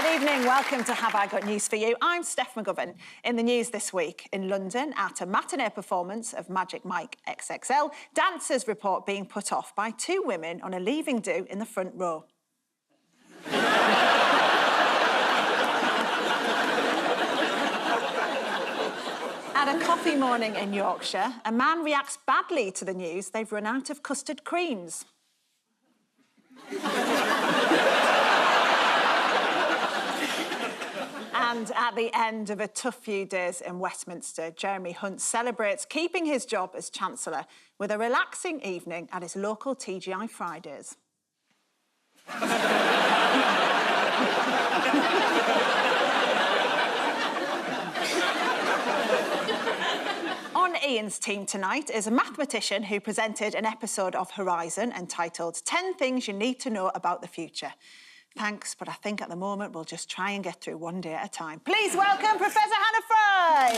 Good evening, welcome to Have I Got News For You? I'm Steph McGovern. In the news this week, in London, at a matinee performance of Magic Mike XXL, dancers report being put off by two women on a leaving do in the front row. At a coffee morning in Yorkshire, a man reacts badly to the news they've run out of custard creams. And at the end of a tough few days in Westminster, Jeremy Hunt celebrates keeping his job as Chancellor with a relaxing evening at his local TGI Fridays. On Ian's team tonight is a mathematician who presented an episode of Horizon entitled 10 Things You Need to Know About the Future. Thanks, but I think at the moment we'll just try and get through one day at a time. Please welcome Professor Hannah Fry!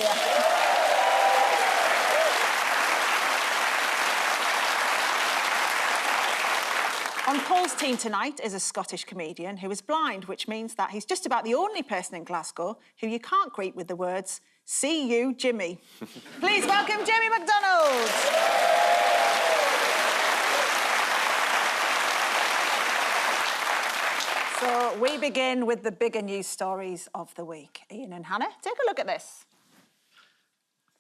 On Paul's team tonight is a Scottish comedian who is blind, which means that he's just about the only person in Glasgow who you can't greet with the words, "See you, Jimmy." Please welcome Jamie MacDonald! So we begin with the bigger news stories of the week. Ian and Hannah, take a look at this.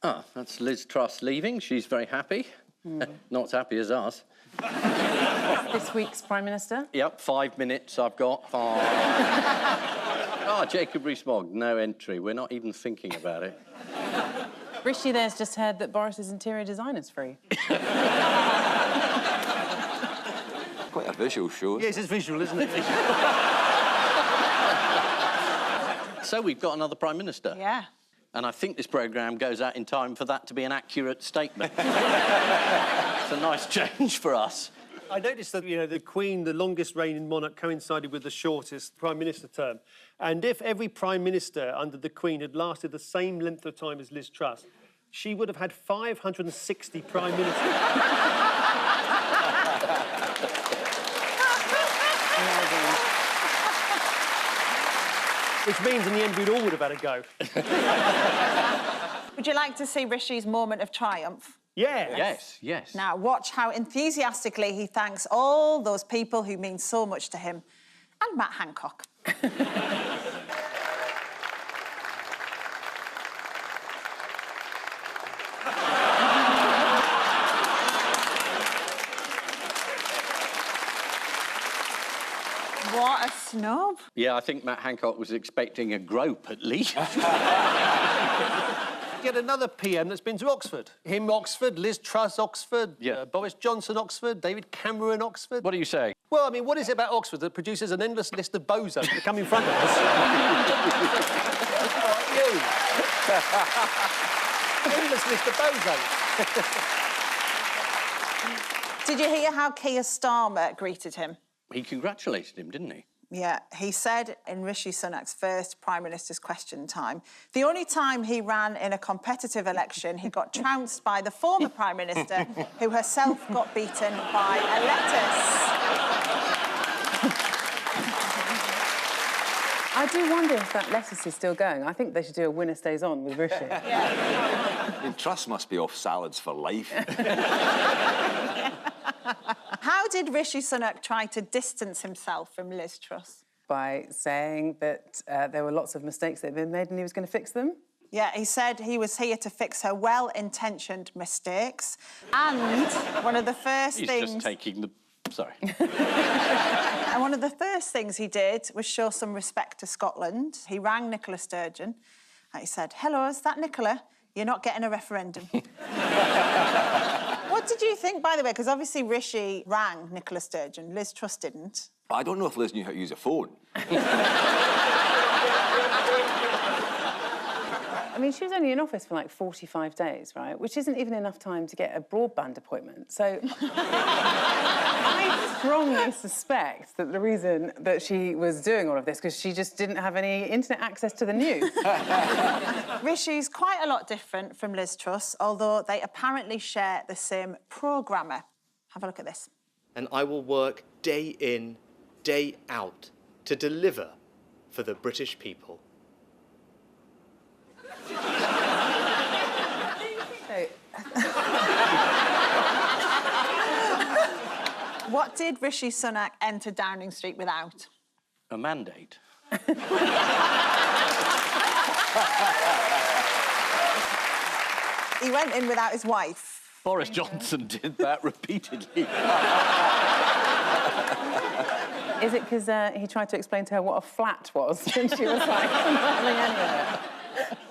Ah, that's Liz Truss leaving. She's very happy. Not as happy as us. This week's Prime Minister? Yep, 5 minutes I've got. Jacob Rees-Mogg, no entry. We're not even thinking about it. Rishi there's just heard that Boris's interior designer's free. Quite a visual show. Yes, it's visual, isn't it? So we've got another Prime Minister. Yeah. And I think this programme goes out in time for that to be an accurate statement. It's a nice change for us. I noticed that, the Queen, the longest reigning monarch, coincided with the shortest Prime Minister term. And if every Prime Minister under the Queen had lasted the same length of time as Liz Truss, she would have had 560 Prime Ministers. Which means in the end we'd all would have had a go. Would you like to see Rishi's moment of triumph? Yeah. Yes. Now, watch how enthusiastically he thanks all those people who mean so much to him. And Matt Hancock. What a snub. Yeah, I think Matt Hancock was expecting a grope at least. Get another PM that's been to Oxford. Him, Oxford, Liz Truss, Oxford, Yeah. Boris Johnson, Oxford, David Cameron, Oxford. What do you say? Well, I mean, what is it about Oxford that produces an endless list of bozos that come in front of us? You. Endless list of bozos. Did you hear how Keir Starmer greeted him? He congratulated him, didn't he? Yeah, he said in Rishi Sunak's first Prime Minister's question time, the only time he ran in a competitive election, he got trounced by the former Prime Minister, who herself got beaten by a lettuce. I do wonder if that lettuce is still going. I think they should do a winner stays on with Rishi. I mean, Truss must be off salads for life. How did Rishi Sunak try to distance himself from Liz Truss? By saying that there were lots of mistakes that had been made and he was going to fix them. Yeah, he said he was here to fix her well-intentioned mistakes. And one of the first He's things... just taking the... Sorry. And one of the first things he did was show some respect to Scotland. He rang Nicola Sturgeon and he said, "Hello, is that Nicola? You're not getting a referendum." What did you think, by the way? Because obviously Rishi rang Nicola Sturgeon, Liz Truss didn't. I don't know if Liz knew how to use a phone. I mean, she was only in office for like 45 days, right? Which isn't even enough time to get a broadband appointment. So I strongly suspect that the reason that she was doing all of this because she just didn't have any internet access to the news. Rishi's quite a lot different from Liz Truss, although they apparently share the same programmer. Have a look at this. And I will work day in, day out to deliver for the British people. What did Rishi Sunak enter Downing Street without? A mandate. He went in without his wife. Boris Johnson did that repeatedly. Is it because he tried to explain to her what a flat was and she was like, I'm not having any of it?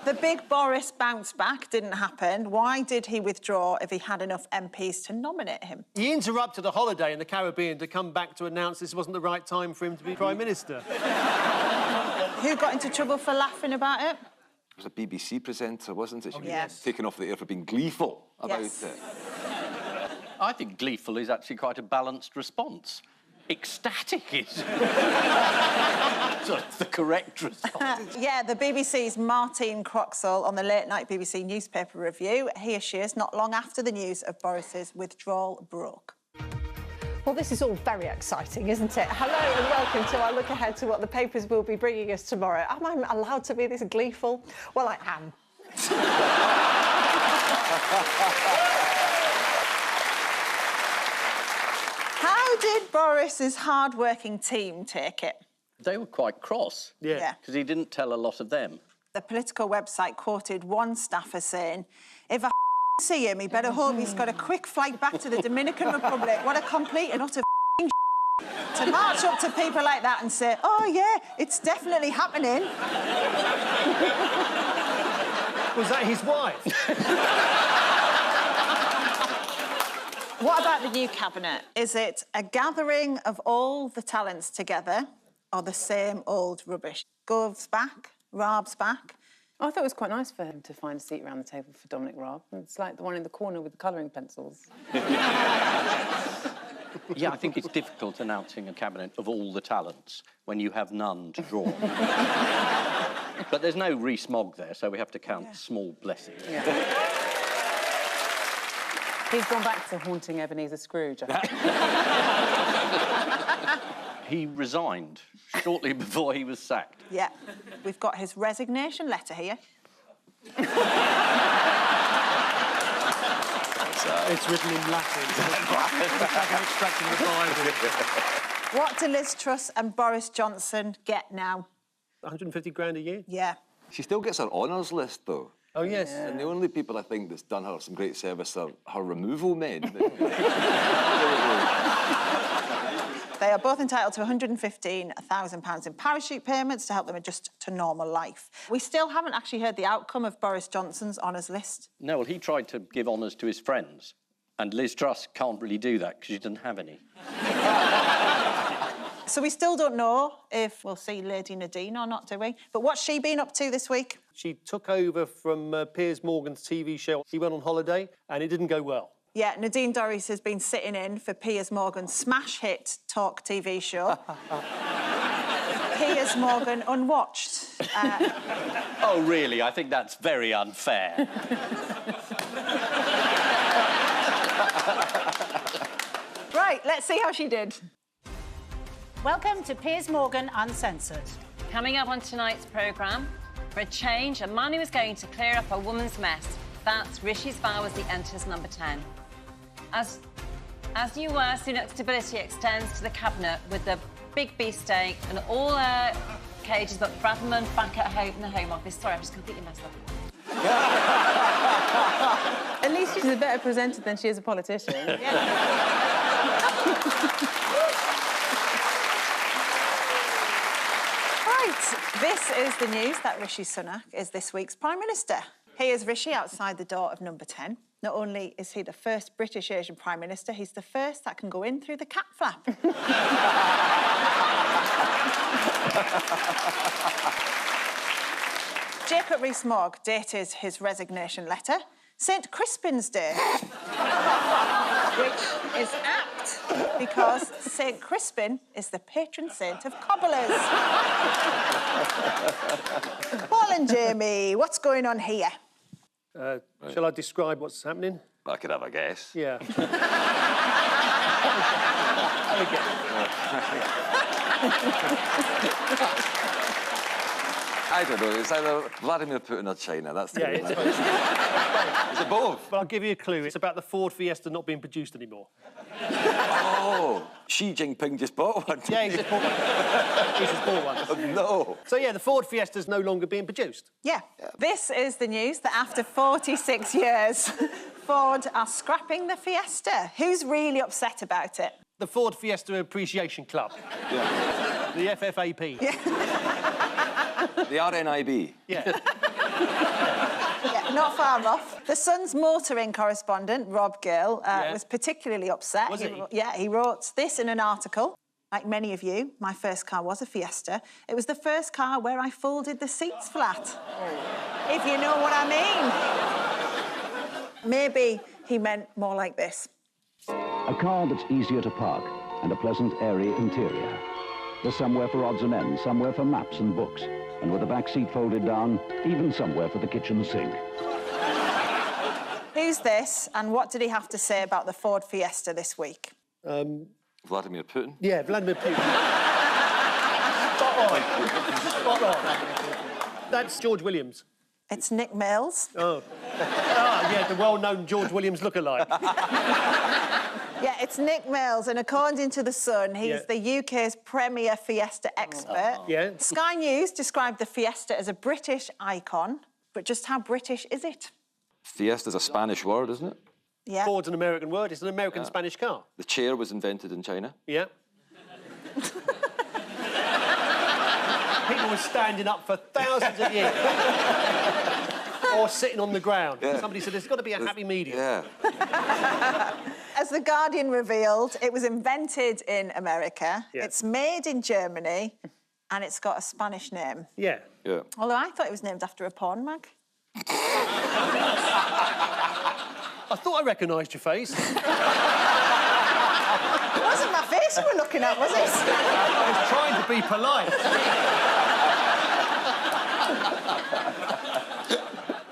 The big Boris bounce back didn't happen. Why did he withdraw if he had enough MPs to nominate him? He interrupted a holiday in the Caribbean to come back to announce this wasn't the right time for him to be Prime Minister. Who got into trouble for laughing about it? It was a BBC presenter, wasn't it? She was yes. taken off the air for being gleeful about Yes. it. I think gleeful is actually quite a balanced response. Ecstatic is sort of the correct response. Yeah, the BBC's Martine Croxall on the late-night BBC newspaper review. He assures not long after the news of Boris's withdrawal broke. Well, this is all very exciting, isn't it? Hello and welcome to our look ahead to what the papers will be bringing us tomorrow. Am I allowed to be this gleeful? Well, I am. How did Boris's hard-working team take it? They were quite cross. Yeah. Because he didn't tell a lot of them. The political website quoted one staffer saying, if I see him, he better hope he's got a quick flight back to the Dominican Republic. What a complete and utter to march up to people like that and say, oh, yeah, it's definitely happening. Was that his wife? What about the new cabinet? Is it a gathering of all the talents together or the same old rubbish? Gov's back, Raab's back. I thought it was quite nice for him to find a seat around the table for Dominic Raab. It's like the one in the corner with the colouring pencils. Yeah, I think it's difficult announcing a cabinet of all the talents when you have none to draw. But there's no Rees-Mogg there, so we have to count small blessings. Yeah. He's gone back to haunting Ebenezer Scrooge, I think. He resigned shortly before he was sacked. Yeah, we've got his resignation letter here. It's written in Latin. It's like an extraction of the Bible. What do Liz Truss and Boris Johnson get now? 150 grand a year? Yeah. She still gets her honours list, though. Oh, yes. And the only people I think that's done her some great service are her removal men. They are both entitled to £115,000 in parachute payments to help them adjust to normal life. We still haven't actually heard the outcome of Boris Johnson's honours list. No, well, he tried to give honours to his friends, and Liz Truss can't really do that because she doesn't have any. So we still don't know if we'll see Lady Nadine or not, do we? But what's she been up to this week? She took over from Piers Morgan's TV show. She went on holiday, and it didn't go well. Yeah, Nadine Dorries has been sitting in for Piers Morgan's smash hit talk TV show. Piers Morgan Unwatched. Oh, really? I think that's very unfair. Right, let's see how she did. Welcome to Piers Morgan Uncensored. Coming up on tonight's programme, for a change, a man who is going to clear up a woman's mess. That's Rishi Sunak as he enters number 10. As you were, Sunak's stability extends to the cabinet with the big beefsteak and all cages but Bradman back at home in the Home Office. Sorry, I've just completely messed up. At least she's a better presenter than she is a politician. Right, this is the news that Rishi Sunak is this week's Prime Minister. Here's Rishi outside the door of number 10. Not only is he the first British Asian Prime Minister, he's the first that can go in through the cat flap. Jacob Rees-Mogg dated his resignation letter St Crispin's Day, which is apt because St Crispin is the patron saint of cobblers. Paul and Jamie, what's going on here? Shall I describe what's happening? I could have a guess. Yeah. I don't know. It's either Vladimir Putin or China. That's the Yeah, one. it's Is it both? But I'll give you a clue. It's about the Ford Fiesta not being produced anymore. Oh, Xi Jinping just bought one. Yeah, he's just bought one. He's just bought one. Oh, no. So, yeah, the Ford Fiesta's no longer being produced. Yeah. This is the news that after 46 years, Ford are scrapping the Fiesta. Who's really upset about it? The Ford Fiesta Appreciation Club. Yeah. The FFAP. Yeah. The RNIB. Yeah. Yeah, not far off. The Sun's motoring correspondent, Rob Gill, was particularly upset. Was he? Yeah, he wrote this in an article. Like many of you, my first car was a Fiesta. It was the first car where I folded the seats flat. If you know what I mean. Maybe he meant more like this. A car that's easier to park and a pleasant, airy interior. There's somewhere for odds and ends, somewhere for maps and books, and with the back seat folded down, even somewhere for the kitchen sink. Who's this, and what did he have to say about the Ford Fiesta this week? Vladimir Putin. Yeah, Vladimir Putin. Spot on. Spot on. That's George Williams. It's Nick Mills. Oh. Ah, yeah, the well-known George Williams lookalike. Yeah, it's Nick Mills, and according to The Sun, he's Yeah. the UK's premier Fiesta expert. Yeah. Sky News described the Fiesta as a British icon, but just how British is it? Fiesta's a Spanish word, isn't it? Yeah. Ford's an American word. It's an American-Spanish car. The chair was invented in China. Yeah. People were standing up for thousands of years. Or sitting on the ground. Yeah. Somebody said there's got to be a happy medium. Yeah. As The Guardian revealed, it was invented in America, Yeah. it's made in Germany, and it's got a Spanish name. Yeah. Yeah. Although I thought it was named after a porn mag. I thought I recognised your face. It wasn't my face you were looking at, was it? I was trying to be polite.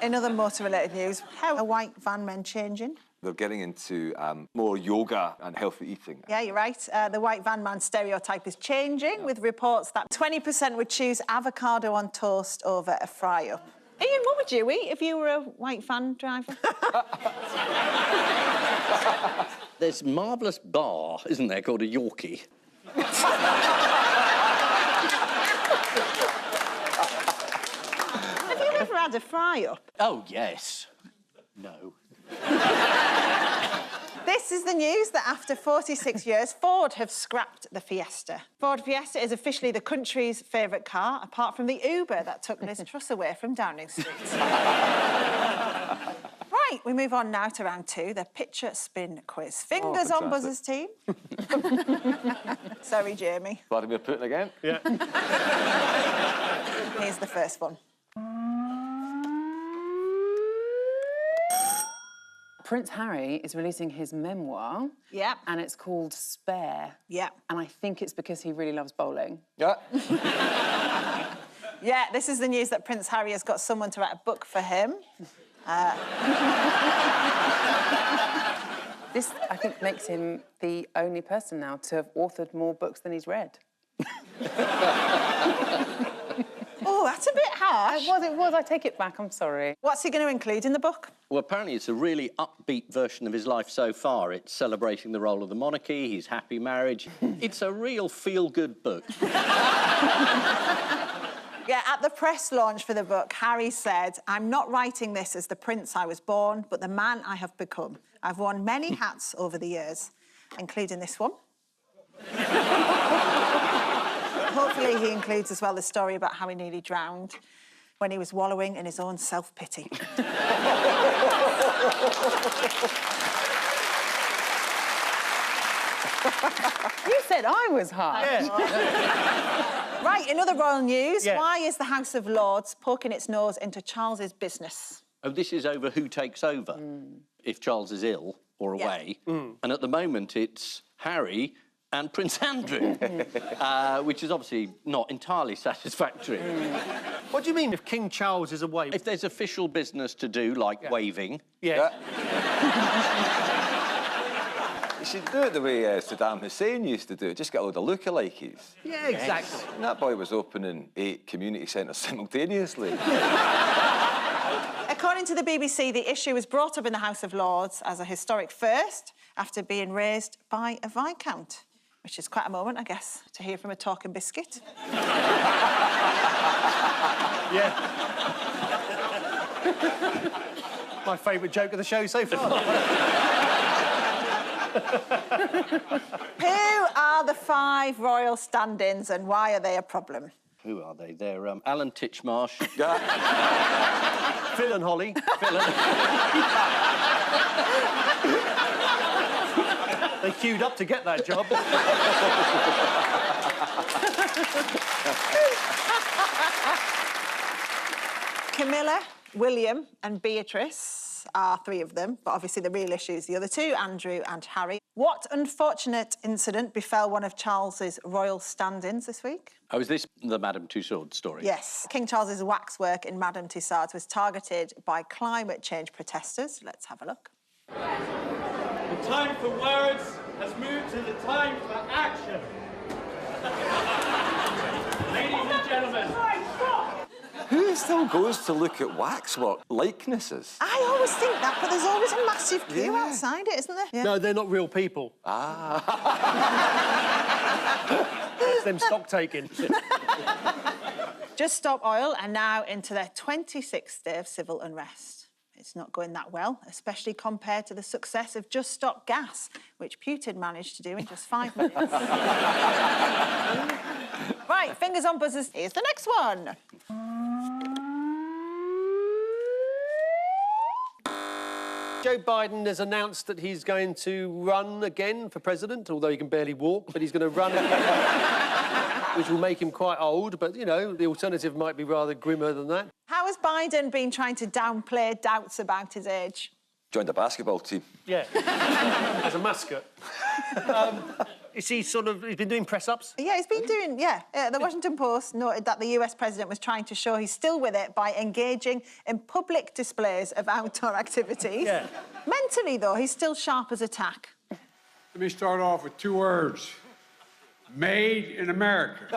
In other motor-related news, how are white van men changing? They're getting into more yoga and healthy eating. Yeah, you're right. The white van man stereotype is changing, with reports that 20% would choose avocado on toast over a fry-up. Ian, what would you eat if you were a white van driver? There's a marvellous bar, isn't there, called a Yorkie? Have you ever had a fry-up? Oh, yes. No. This is the news that after 46 years, Ford have scrapped the Fiesta. Ford Fiesta is officially the country's favourite car, apart from the Uber that took Liz Truss away from Downing Street. Right, we move on now to round two, the picture spin quiz. Fingers on buzzers, team. Sorry, Jamie. Vladimir Putin again? Yeah. Here's the first one. Prince Harry is releasing his memoir. Yeah. And it's called Spare. Yeah. And I think it's because he really loves bowling. Yeah. Yeah, this is the news that Prince Harry has got someone to write a book for him. This, I think, makes him the only person now to have authored more books than he's read. Oh, that's a bit harsh. It was. I take it back, I'm sorry. What's he going to include in the book? Well, apparently it's a really upbeat version of his life so far. It's celebrating the role of the monarchy, his happy marriage. It's a real feel-good book. Yeah, at the press launch for the book, Harry said, "I'm not writing this as the prince I was born, but the man I have become. I've worn many hats over the years, including this one." Hopefully he includes as well the story about how he nearly drowned when he was wallowing in his own self-pity. You said I was hard. Yeah. Right, in other royal news, Yeah. why is the House of Lords poking its nose into Charles's business? Oh, this is over who takes over, if Charles is ill or Yeah. away. And at the moment, it's Harry and Prince Andrew, which is obviously not entirely satisfactory. What do you mean if King Charles is away? If there's official business to do, like waving, Yeah. should do it the way Saddam Hussein used to do it. Just get a load of lookalikes. Yeah, exactly. And that boy was opening 8 community centres simultaneously. According to the BBC, the issue was brought up in the House of Lords as a historic first after being raised by a Viscount, which is quite a moment, I guess, to hear from a talking biscuit. Yeah. My favourite joke of the show so far. Who are the 5 royal stand-ins and why are they a problem? Who are they? They're Alan Titchmarsh. Phil and Holly. They queued up to get that job. Camilla, William and Beatrice are 3 of them, but obviously the real issue is the other 2, Andrew and Harry. What unfortunate incident befell one of Charles's royal stand-ins this week? Oh, is this the Madame Tussauds story? Yes. King Charles's waxwork in Madame Tussauds was targeted by climate change protesters. Let's have a look. The time for words has moved to the time for action. Ladies and gentlemen. Who still goes to look at waxwork likenesses? I always think that, but there's always a massive queue Yeah. outside it, isn't there? Yeah. No, they're not real people. Ah. That's them stock taking. Just Stop Oil are now into their 26th day of civil unrest. It's not going that well, especially compared to the success of Just Stop Gas, which Putin managed to do in just 5 minutes. Right, fingers on buzzers. Here's the next one. Joe Biden has announced that he's going to run again for president, although he can barely walk, but he's going to run again, which will make him quite old, but, you know, the alternative might be rather grimmer than that. How has Biden been trying to downplay doubts about his age? Joined a basketball team. Yeah, as a mascot. Is he he's been doing press-ups? Yeah, he's been doing, the Washington Post noted that the US president was trying to show he's still with it by engaging in public displays of outdoor activities. Yeah. Mentally, though, he's still sharp as a tack. Let me start off with 2 words. Made in America.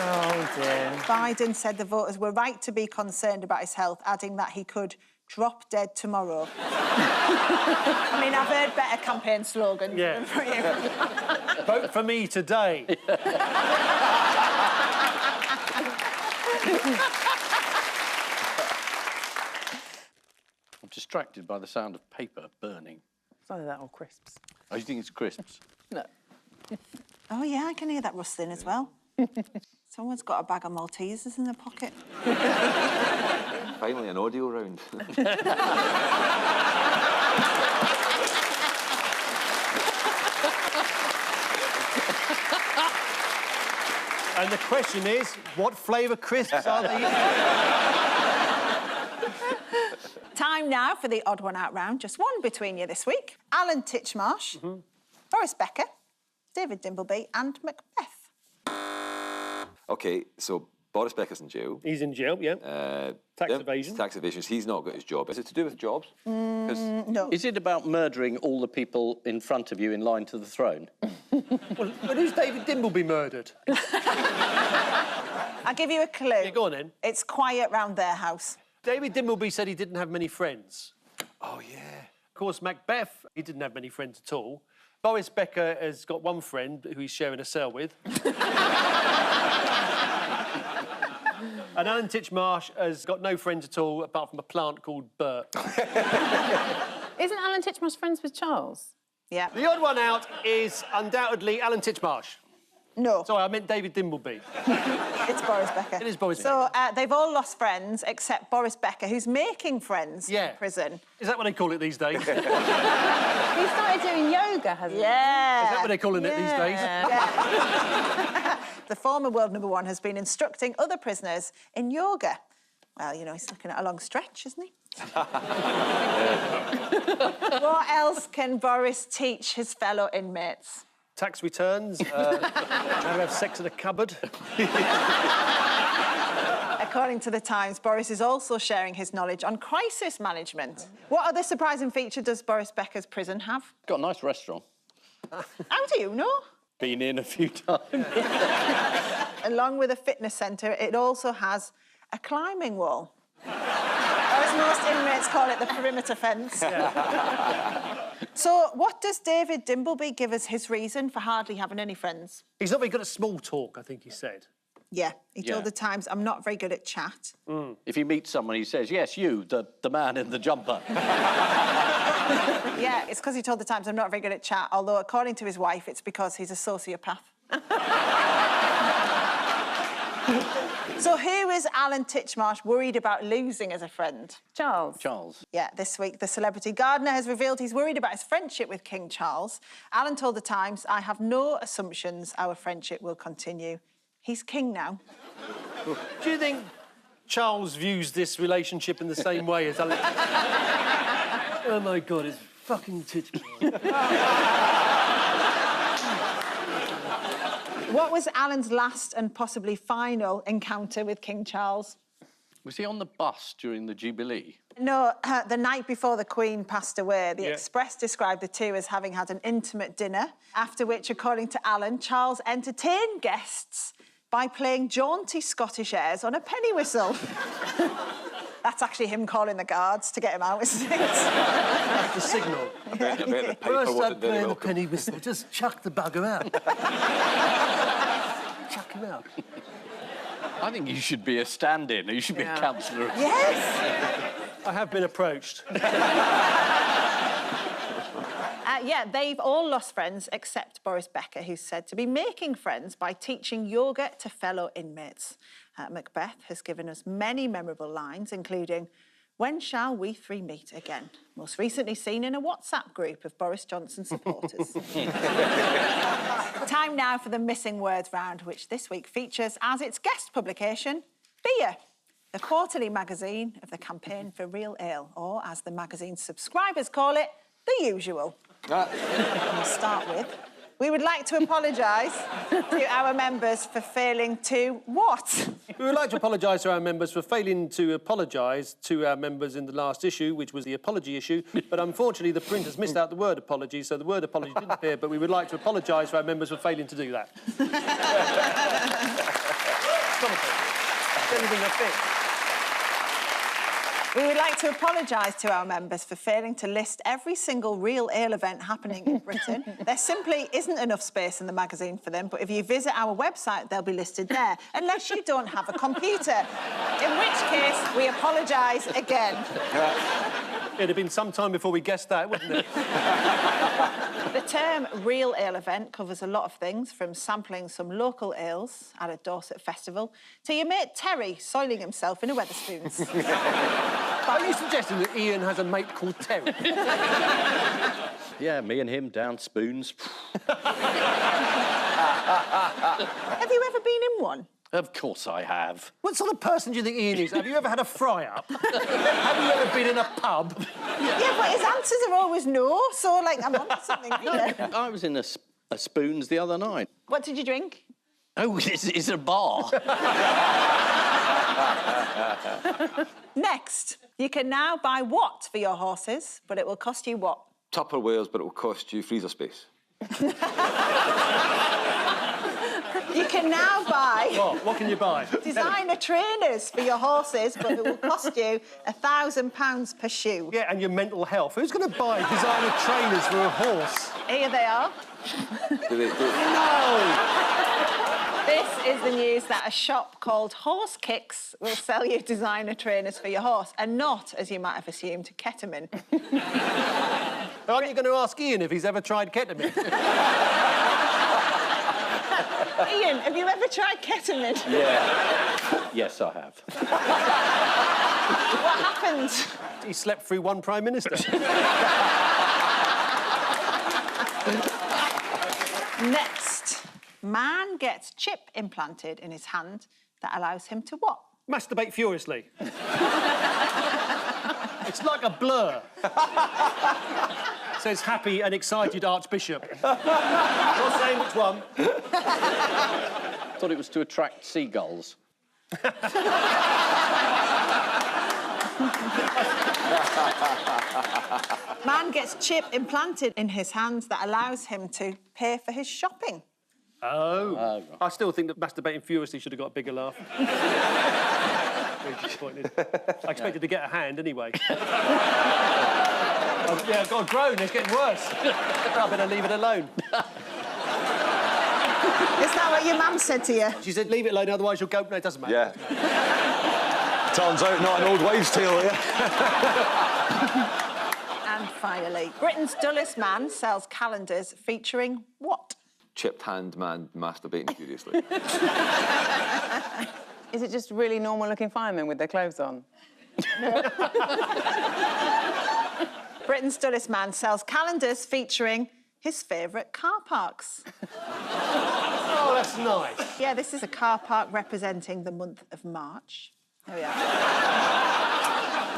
Oh, dear. Biden said the voters were right to be concerned about his health, adding that he could drop dead tomorrow. I mean, I've heard better campaign slogans. Yeah. Vote for me today. I'm distracted by the sound of paper burning. It's either that or crisps. Oh, you think it's crisps? No. Oh, yeah, I can hear that rustling as well. Someone's got a bag of Maltesers in their pocket. Finally, an audio round. And the question is, what flavour crisps are they? Time now for the odd one out round. Just one between you this week. Alan Titchmarsh, Boris Becker, David Dimbleby and Macbeth. OK, so Boris Becker's in jail. He's in jail, yeah. Tax Yep, evasion. Tax evasion. He's not got his job. Is it to do with jobs? 'Cause No. Is it about murdering all the people in front of you in line to the throne? Well, but who's David Dimbleby murdered? I'll give you a clue. Yeah, go on then. It's quiet round their house. David Dimbleby said he didn't have many friends. Oh, yeah. Of course, Macbeth, he didn't have many friends at all. Boris Becker has got one friend who he's sharing a cell with. And Alan Titchmarsh has got no friends at all, apart from a plant called Bert. Isn't Alan Titchmarsh friends with Charles? Yeah. The odd one out is undoubtedly Alan Titchmarsh. No. Sorry, I meant David Dimbleby. It's Boris Becker. It is Boris So they've all lost friends except Boris Becker, who's making friends in prison. Is that what they call it these days? Is He started doing yoga, hasn't he? Yeah. that what they're calling it these days? Yeah. The former world #1 has been instructing other prisoners in yoga. Well, you know, he's looking at a long stretch, isn't he? What else can Boris teach his fellow inmates? tax returns, how to have sex in a cupboard. According to The Times, Boris is also sharing his knowledge on crisis management. What other surprising feature does Boris Becker's prison have? Got a nice restaurant. How do you know? Been in a few times. Along with a fitness centre, it also has a climbing wall. Or as most inmates call it, the perimeter fence. So what does David Dimbleby give as his reason for hardly having any friends? He's not very good at small talk, I think he said. Yeah, he told Yeah. The Times, I'm not very good at chat. If he meets someone, he says, yes, you, the man in the jumper. Yeah, it's because he told The Times, I'm not very good at chat, although according to his wife, it's because he's a sociopath. So who is Alan Titchmarsh worried about losing as a friend? Charles. Charles. Yeah, this week the celebrity gardener has revealed he's worried about his friendship with King Charles. Alan told The Times, I have no assumptions our friendship will continue. He's king now. Do you think Charles views this relationship in the same way as Alex? Oh, my God, it's fucking Titchmarsh. What was Alan's last and possibly final encounter with King Charles? Was he on the bus during the Jubilee? No, the night before the Queen passed away, the Yeah. Express described the two as having had an intimate dinner, after which, according to Alan, Charles entertained guests by playing jaunty Scottish airs on a penny whistle. That's actually him calling the guards to get him out, isn't it? That's the signal. I bet the paper First wasn't I'm very playing the welcome. penny whistle, just chuck the bugger out. Chuck him out. I think you should be a stand-in. You should be a councillor. Yes! I have been approached. Yeah, they've all lost friends except Boris Becker, who's said to be making friends by teaching yoga to fellow inmates. Macbeth has given us many memorable lines, including, when shall we three meet again? Most recently seen in a WhatsApp group of Boris Johnson supporters. Time now for the Missing Words round, which this week features as its guest publication, Beer, the quarterly magazine of the Campaign for Real Ale, or as the magazine's subscribers call it, the usual. We'll start with, we would like to apologise to our members for failing to what? We would like to apologise to our members for failing to apologise to our members in the last issue, which was the apology issue, but unfortunately the print has missed out the word apology, so the word apology didn't appear, but we would like to apologise to our members for failing to do that. Anything that fits. We would like to apologise to our members for failing to list every single real ale event happening in Britain. There simply isn't enough space in the magazine for them, but if you visit our website, they'll be listed there, unless you don't have a computer, in which case we apologise again. It'd have been some time before we guessed that, wouldn't it? The term real ale event covers a lot of things, from sampling some local ales at a Dorset festival to your mate Terry soiling himself in a Wetherspoons. Are you suggesting that Ian has a mate called Terry? Yeah, me and him down spoons. Have you ever been in one? Of course I have. What sort of person do you think Ian is? Have you ever had a fry-up? Have you ever been in a pub? Yeah, but his answers are always no, so, like, I'm onto something here. I was in a spoons the other night. What did you drink? Oh, it's a bar. Next, you can now buy what for your horses, but it will cost you what? Tupperwares, but it will cost you freezer space. You can now buy What can you buy? designer trainers for your horses, but it will cost you £1,000 per shoe. Yeah, and your mental health. Who's going to buy designer trainers for a horse? Here they are. No! This is the news that a shop called Horse Kicks will sell you designer trainers for your horse, and not, as you might have assumed, ketamine. Aren't you going to ask Ian if he's ever tried ketamine? Ian, have you ever tried ketamine? Yeah. Yes, I have. What happened? He slept through one Prime Minister. Next, man gets chip implanted in his hand that allows him to what? Masturbate furiously. It's like a blur. Says happy and excited Archbishop. Not saying which one. Thought it was to attract seagulls. Man gets chip implanted in his hands that allows him to pay for his shopping. Oh. I still think that masturbating furiously should have got a bigger laugh. Very disappointed. I expected to get a hand anyway. Yeah, I've got a groan. It's getting worse. I better leave it alone. Is that what your mum said to you? She said, leave it alone, otherwise you'll go... No, it doesn't matter. Yeah. Turns out not an old wives' tale, yeah? And finally, Britain's dullest man sells calendars featuring what? Chipped hand man masturbating furiously. Is it just really normal-looking firemen with their clothes on? Britain's dullest man sells calendars featuring his favourite car parks. Oh, that's nice. Yeah, this is a car park representing the month of March. There we are.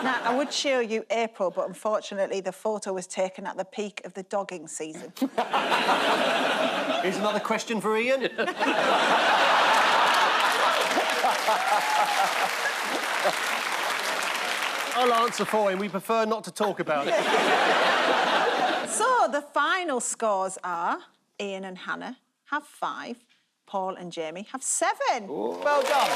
Now, I would show you April, but unfortunately the photo was taken at the peak of the dogging season. Here's another question for Ian. I'll answer for him. We prefer not to talk about it. So, the final scores are Ian and Hannah have 5, Paul and Jamie have 7. Well done.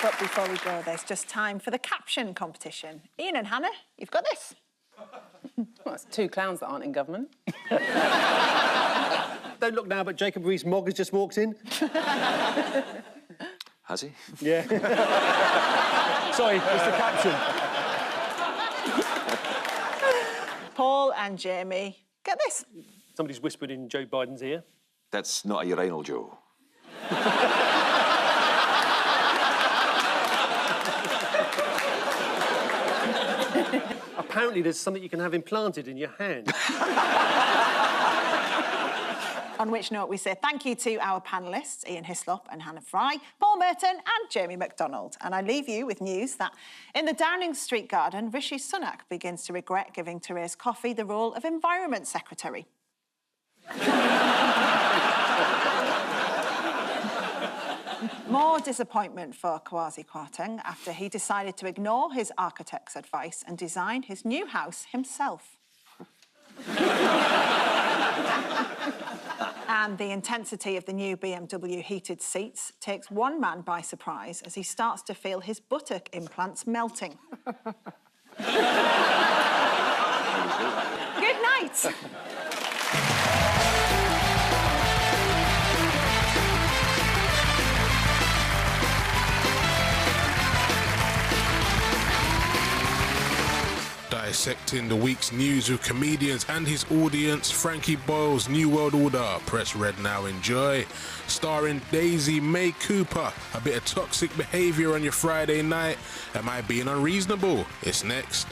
But before we go, there's just time for the caption competition. Ian and Hannah, you've got this. Well, it's 2 clowns that aren't in government. Don't look now, but Jacob Rees-Mogg has just walked in. Has he? Yeah. Sorry, it's the caption. Paul and Jamie, get this. Somebody's whispered in Joe Biden's ear. That's not a urinal, Joe. Apparently there's something you can have implanted in your hand. On which note we say thank you to our panellists, Ian Hislop and Hannah Fry, Paul Merton and Jamie MacDonald. And I leave you with news that in the Downing Street garden, Rishi Sunak begins to regret giving Therese Coffey the role of Environment Secretary. More disappointment for Kwasi Kwarteng after he decided to ignore his architect's advice and design his new house himself. And the intensity of the new BMW heated seats takes one man by surprise as he starts to feel his buttock implants melting. Good night. Dissecting the week's news with comedians and his audience, Frankie Boyle's New World Order. Press red now, enjoy. Starring Daisy May Cooper. A bit of toxic behaviour on your Friday night. Am I being unreasonable? It's next.